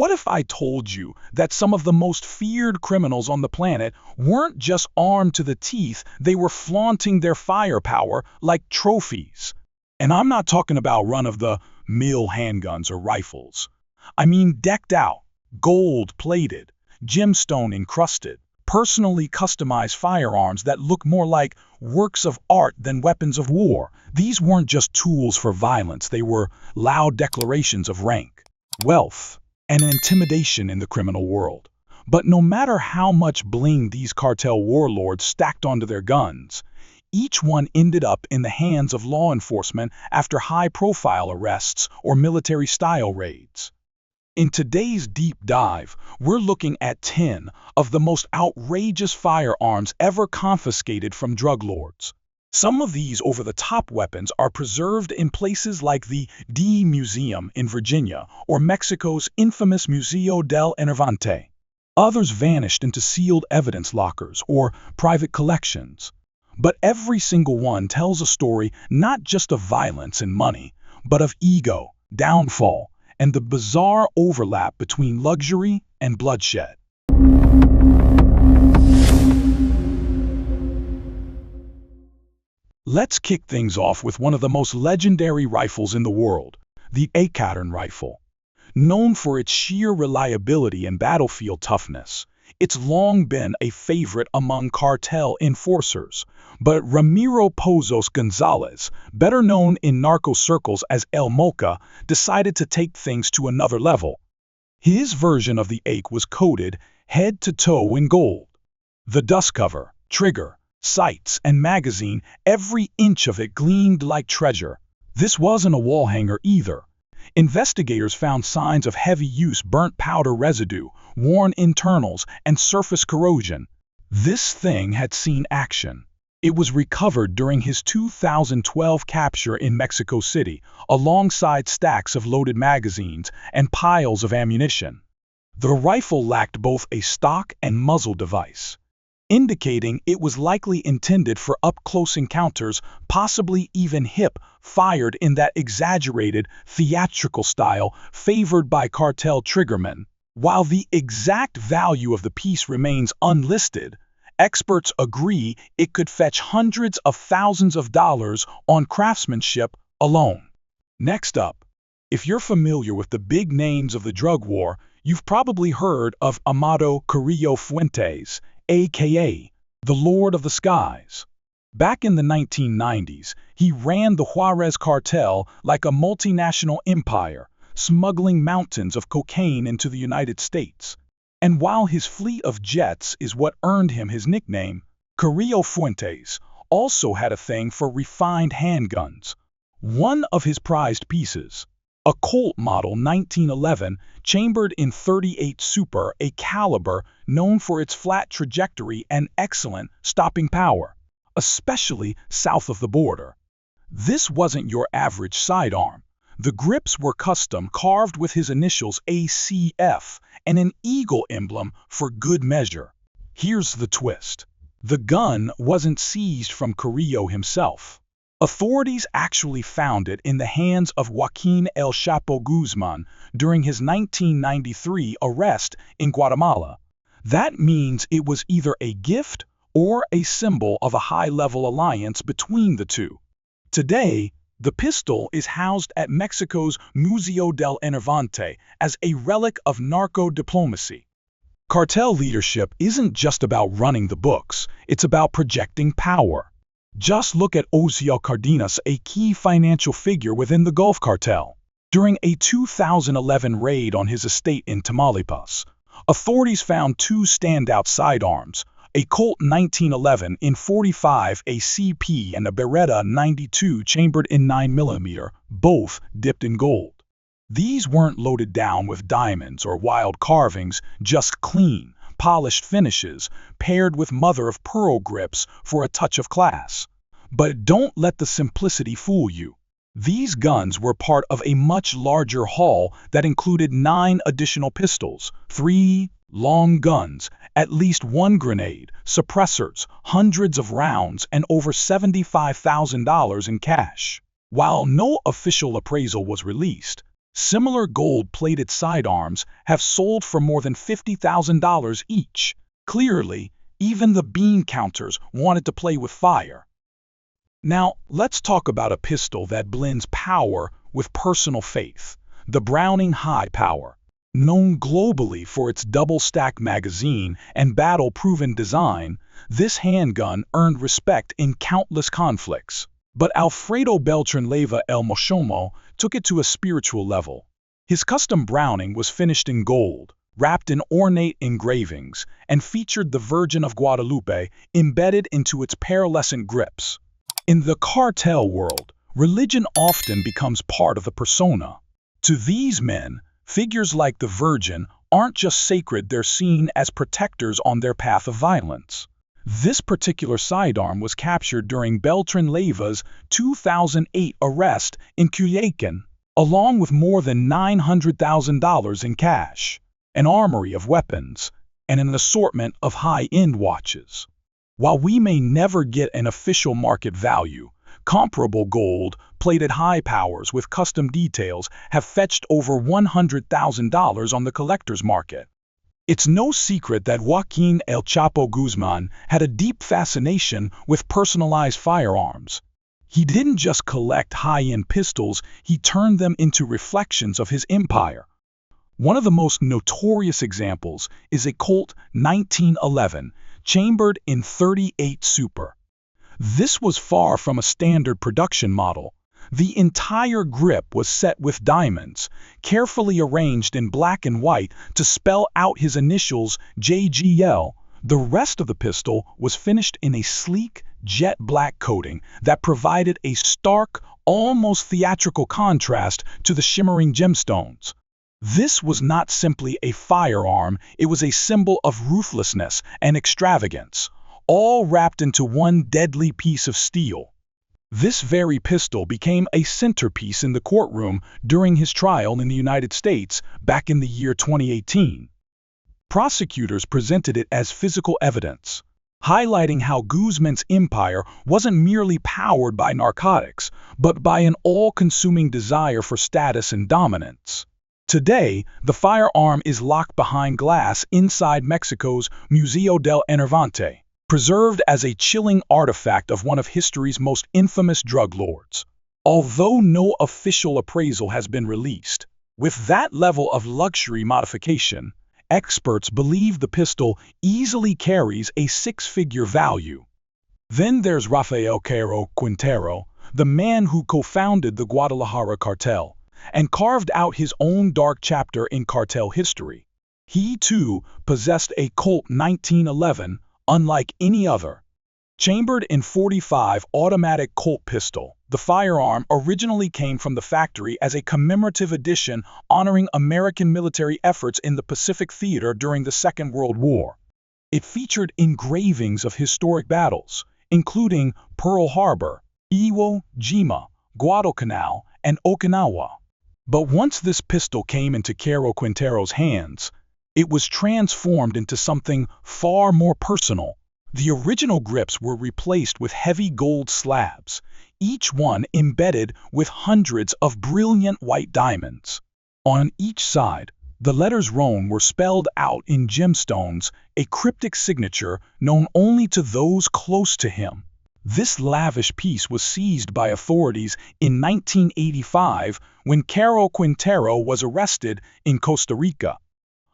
What if I told you that some of the most feared criminals on the planet weren't just armed to the teeth, they were flaunting their firepower like trophies? And I'm not talking about run-of-the-mill handguns or rifles. I mean decked out, gold-plated, gemstone-encrusted, personally customized firearms that look more like works of art than weapons of war. These weren't just tools for violence, they were loud declarations of rank, wealth, and intimidation in the criminal world. But no matter how much bling these cartel warlords stacked onto their guns, each one ended up in the hands of law enforcement after high-profile arrests or military-style raids. In today's deep dive, we're looking at 10 of the most outrageous firearms ever confiscated from drug lords. Some of these over-the-top weapons are preserved in places like the DEA Museum in Virginia or Mexico's infamous Museo del Enervante. Others vanished into sealed evidence lockers or private collections. But every single one tells a story not just of violence and money, but of ego, downfall, and the bizarre overlap between luxury and bloodshed. Let's kick things off with one of the most legendary rifles in the world, the Aattern Rifle. Known for its sheer reliability and battlefield toughness, it's long been a favorite among cartel enforcers. But Ramiro Pozos Gonzalez, better known in narco circles as El Mocha, decided to take things to another level. His version of the AK was coated head to toe in gold. The dust cover, trigger, sights, and magazine, every inch of it gleamed like treasure. This wasn't a wall hanger either. Investigators found signs of heavy use, burnt powder residue, worn internals, and surface corrosion. This thing had seen action. It was recovered during his 2012 capture in Mexico City, alongside stacks of loaded magazines and piles of ammunition. The rifle lacked both a stock and muzzle device, indicating it was likely intended for up-close encounters, possibly even hip-fired in that exaggerated, theatrical style favored by cartel triggermen. While the exact value of the piece remains unlisted, experts agree it could fetch hundreds of thousands of dollars on craftsmanship alone. Next up, if you're familiar with the big names of the drug war, you've probably heard of Amado Carrillo Fuentes, a.k.a. the Lord of the Skies. Back in the 1990s, he ran the Juarez cartel like a multinational empire, smuggling mountains of cocaine into the United States. And while his fleet of jets is what earned him his nickname, Carrillo Fuentes also had a thing for refined handguns. One of his prized pieces, a Colt Model 1911 chambered in .38 Super, a caliber known for its flat trajectory and excellent stopping power, especially south of the border. This wasn't your average sidearm. The grips were custom, carved with his initials ACF and an eagle emblem for good measure. Here's the twist. The gun wasn't seized from Carrillo himself. Authorities actually found it in the hands of Joaquin El Chapo Guzman during his 1993 arrest in Guatemala. That means it was either a gift or a symbol of a high-level alliance between the two. Today, the pistol is housed at Mexico's Museo del Enervante as a relic of narco diplomacy. Cartel leadership isn't just about running the books, it's about projecting power. Just look at Osiel Cardenas, a key financial figure within the Gulf Cartel. During a 2011 raid on his estate in Tamaulipas, authorities found two standout sidearms, a Colt 1911 in .45 ACP and a Beretta 92 chambered in 9mm, both dipped in gold. These weren't loaded down with diamonds or wild carvings, just clean, polished finishes paired with mother-of-pearl grips for a touch of class. But don't let the simplicity fool you. These guns were part of a much larger haul that included 9 additional pistols, 3 long guns, at least 1 grenade, suppressors, hundreds of rounds, and over $75,000 in cash. While no official appraisal was released, Similar gold-plated sidearms have sold for more than $50,000 each. Clearly, even the bean counters wanted to play with fire. Now, let's talk about a pistol that blends power with personal faith, the Browning High Power. Known globally for its double-stack magazine and battle-proven design, this handgun earned respect in countless conflicts. But Alfredo Beltran Leyva El Mochomo took it to a spiritual level. His custom Browning was finished in gold, wrapped in ornate engravings, and featured the Virgin of Guadalupe embedded into its pearlescent grips. In the cartel world, religion often becomes part of the persona. To these men, figures like the Virgin aren't just sacred, they're seen as protectors on their path of violence. This particular sidearm was captured during Beltran Leyva's 2008 arrest in Culiacan, along with more than $900,000 in cash, an armory of weapons, and an assortment of high-end watches. While we may never get an official market value, comparable gold-plated high powers with custom details have fetched over $100,000 on the collector's market. It's no secret that Joaquin El Chapo Guzman had a deep fascination with personalized firearms. He didn't just collect high-end pistols, he turned them into reflections of his empire. One of the most notorious examples is a Colt 1911, chambered in .38 Super. This was far from a standard production model. The entire grip was set with diamonds, carefully arranged in black and white to spell out his initials JGL. The rest of the pistol was finished in a sleek, jet black coating that provided a stark, almost theatrical contrast to the shimmering gemstones. This was not simply a firearm, it was a symbol of ruthlessness and extravagance, all wrapped into one deadly piece of steel. This very pistol became a centerpiece in the courtroom during his trial in the United States back in the year 2018. Prosecutors presented it as physical evidence, highlighting how Guzman's empire wasn't merely powered by narcotics, but by an all-consuming desire for status and dominance. Today, the firearm is locked behind glass inside Mexico's Museo del Enervante, preserved as a chilling artifact of one of history's most infamous drug lords. Although no official appraisal has been released, with that level of luxury modification, experts believe the pistol easily carries a six-figure value. Then there's Rafael Caro Quintero, the man who co-founded the Guadalajara cartel, and carved out his own dark chapter in cartel history. He, too, possessed a Colt 1911, unlike any other. Chambered in .45 automatic Colt pistol, the firearm originally came from the factory as a commemorative edition honoring American military efforts in the Pacific Theater during the Second World War. It featured engravings of historic battles, including Pearl Harbor, Iwo Jima, Guadalcanal, and Okinawa. But once this pistol came into Caro Quintero's hands, it was transformed into something far more personal. The original grips were replaced with heavy gold slabs, each one embedded with hundreds of brilliant white diamonds. On each side, the letters Rhone were spelled out in gemstones, a cryptic signature known only to those close to him. This lavish piece was seized by authorities in 1985 when Caro Quintero was arrested in Costa Rica.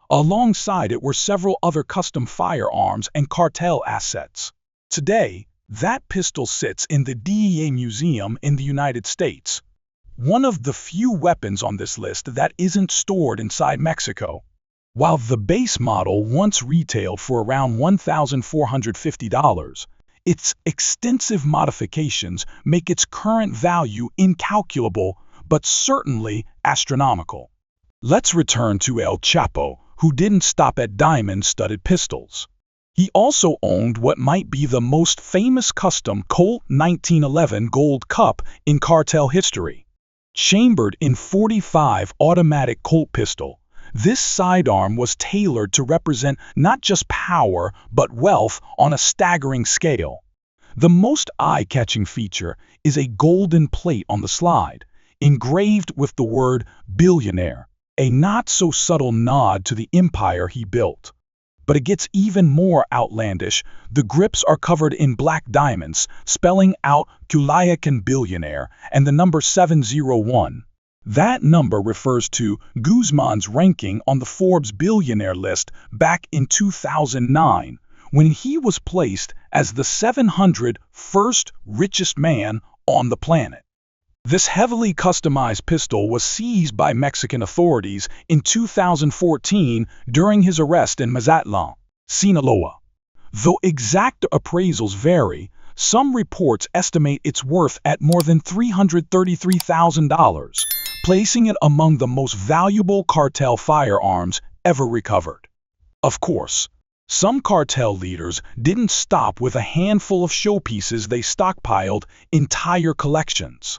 Alongside it were several other custom firearms and cartel assets. Today, that pistol sits in the DEA Museum in the United States, one of the few weapons on this list that isn't stored inside Mexico. While the base model once retailed for around $1,450, its extensive modifications make its current value incalculable, but certainly astronomical. Let's return to El Chapo, who didn't stop at diamond-studded pistols. He also owned what might be the most famous custom Colt 1911 Gold Cup in cartel history. Chambered in .45 automatic Colt pistol, this sidearm was tailored to represent not just power, but wealth on a staggering scale. The most eye-catching feature is a golden plate on the slide, engraved with the word billionaire, a not-so-subtle nod to the empire he built. But it gets even more outlandish. The grips are covered in black diamonds, spelling out Kulayakan billionaire and the number 701. That number refers to Guzman's ranking on the Forbes billionaire list back in 2009, when he was placed as the 701st richest man on the planet. This heavily customized pistol was seized by Mexican authorities in 2014 during his arrest in Mazatlan, Sinaloa. Though exact appraisals vary, some reports estimate its worth at more than $333,000, placing it among the most valuable cartel firearms ever recovered. Of course, some cartel leaders didn't stop with a handful of showpieces. They stockpiled entire collections.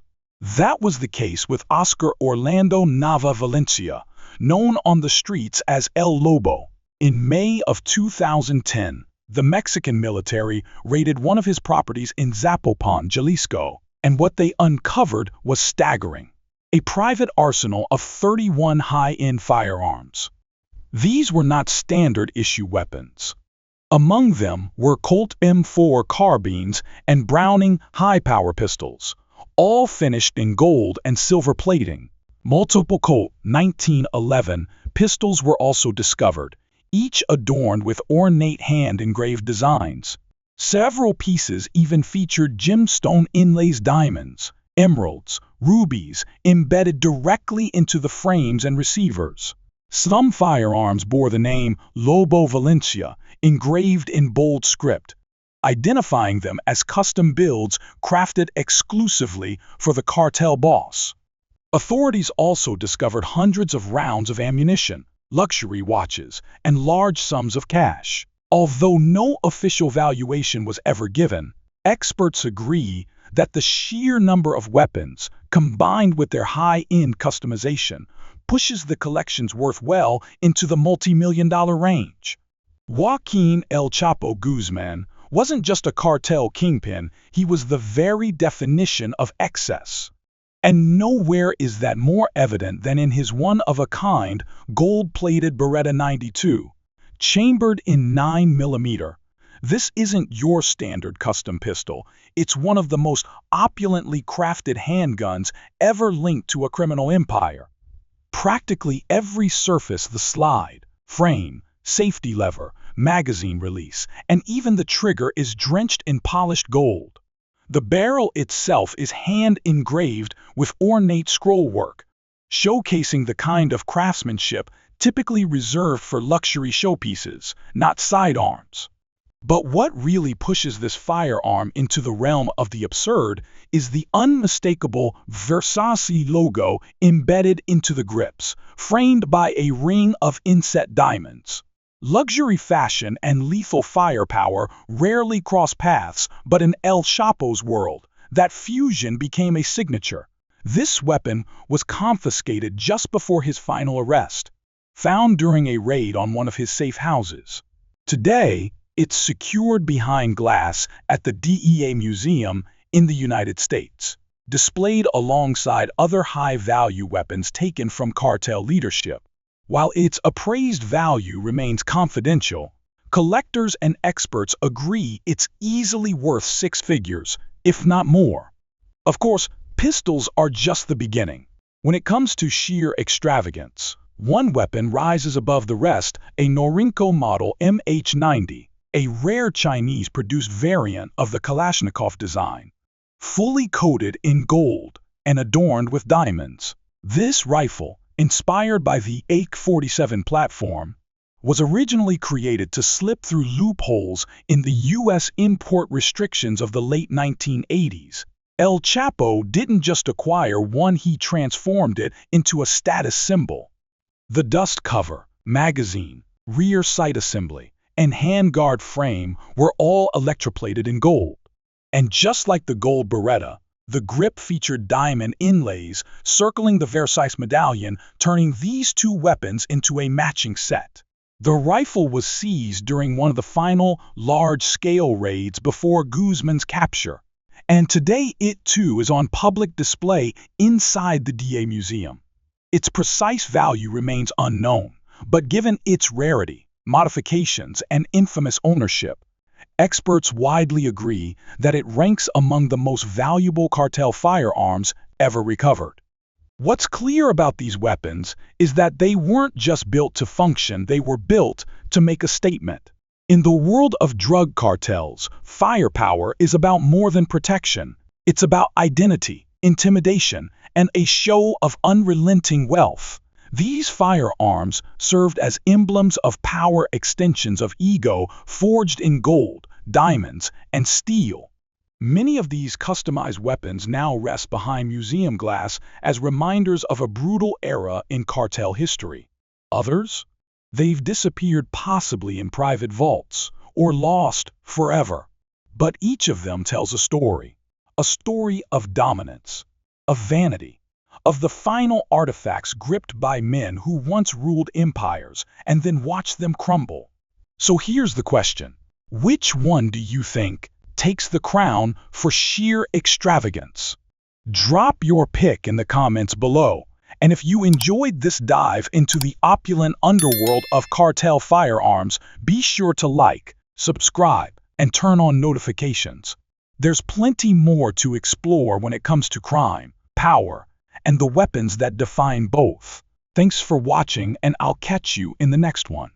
That was the case with Oscar Orlando Nava Valencia, known on the streets as El Lobo. In May of 2010, the Mexican military raided one of his properties in Zapopan, Jalisco, and what they uncovered was staggering: a private arsenal of 31 high-end firearms. These were not standard-issue weapons. Among them were Colt M4 carbines and Browning high-power pistols, all finished in gold and silver plating. Multiple Colt 1911 pistols were also discovered, each adorned with ornate hand-engraved designs. Several pieces even featured gemstone inlays, diamonds, emeralds, rubies embedded directly into the frames and receivers. Some firearms bore the name Lobo Valencia engraved in bold script, identifying them as custom builds crafted exclusively for the cartel boss. Authorities also discovered hundreds of rounds of ammunition, luxury watches, and large sums of cash. Although no official valuation was ever given, experts agree that the sheer number of weapons, combined with their high-end customization, pushes the collection's worth well into the multi-million-dollar range. Joaquin El Chapo Guzman wasn't just a cartel kingpin, he was the very definition of excess. And nowhere is that more evident than in his one-of-a-kind, gold-plated Beretta 92, chambered in 9mm. This isn't your standard custom pistol. It's one of the most opulently crafted handguns ever linked to a criminal empire. Practically every surface, the slide, frame, safety lever, magazine release, and even the trigger is drenched in polished gold. The barrel itself is hand-engraved with ornate scrollwork, showcasing the kind of craftsmanship typically reserved for luxury showpieces, not sidearms. But what really pushes this firearm into the realm of the absurd is the unmistakable Versace logo embedded into the grips, framed by a ring of inset diamonds. Luxury fashion and lethal firepower rarely cross paths, but in El Chapo's world, that fusion became a signature. This weapon was confiscated just before his final arrest, found during a raid on one of his safe houses. Today, it's secured behind glass at the DEA Museum in the United States, displayed alongside other high-value weapons taken from cartel leadership. While its appraised value remains confidential, collectors and experts agree it's easily worth six figures, if not more. Of course, pistols are just the beginning. When it comes to sheer extravagance, one weapon rises above the rest: a Norinko Model MH90, a rare Chinese-produced variant of the Kalashnikov design, fully coated in gold and adorned with diamonds. This rifle, inspired by the AK-47 platform, was originally created to slip through loopholes in the U.S. import restrictions of the late 1980s. El Chapo didn't just acquire one, he transformed it into a status symbol. The dust cover, magazine, rear sight assembly, and handguard frame were all electroplated in gold. And just like the gold Beretta, the grip featured diamond inlays circling the Versace medallion, turning these two weapons into a matching set. The rifle was seized during one of the final large-scale raids before Guzman's capture, And today it too is on public display inside the DEA Museum. Its precise value remains unknown, but given its rarity, modifications, and infamous ownership, experts widely agree that it ranks among the most valuable cartel firearms ever recovered. What's clear about these weapons is that they weren't just built to function, they were built to make a statement. In the world of drug cartels, firepower is about more than protection. It's about identity, intimidation, and a show of unrelenting wealth. These firearms served as emblems of power, extensions of ego forged in gold, diamonds, and steel. Many of these customized weapons now rest behind museum glass as reminders of a brutal era in cartel history. Others? They've disappeared, possibly in private vaults, or lost forever. But each of them tells a story of dominance, of vanity, of the final artifacts gripped by men who once ruled empires and then watched them crumble. So here's the question. Which one do you think takes the crown for sheer extravagance? Drop your pick in the comments below. And if you enjoyed this dive into the opulent underworld of cartel firearms, be sure to like, subscribe, and turn on notifications. There's plenty more to explore when it comes to crime, power, and the weapons that define both. Thanks for watching, and I'll catch you in the next one.